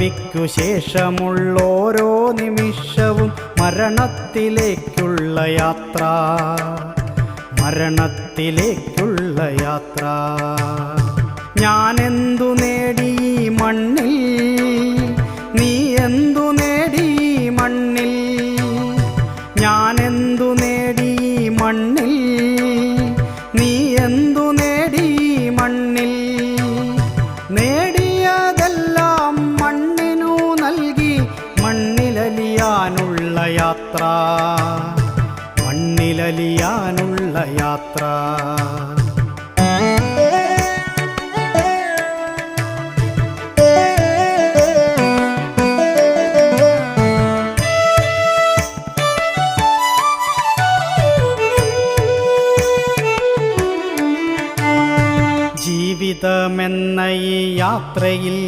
പിറവിക്കു ശേഷമുള്ളോരോ നിമിഷവും മരണത്തിലേക്കുള്ള യാത്ര, മരണത്തിലേക്കുള്ള യാത്ര. ഞാനെന്തു നേടി ഈ മണ്ണിൽ, നീ എന്തു നേടി ഈ മണ്ണിൽ? ഞാനെന്തു നേടി ഈ മണ്ണിൽ, നീ എന്തു നേടി ഈ മണ്ണിൽ? നേടിയതെല്ലാം മണ്ണിനു നൽകി മണ്ണിലലിയാനുള്ള യാത്ര, മണ്ണിലലിയാനുള്ള യാത്ര. ജീവിതമെന്ന ഈ യാത്രയിൽ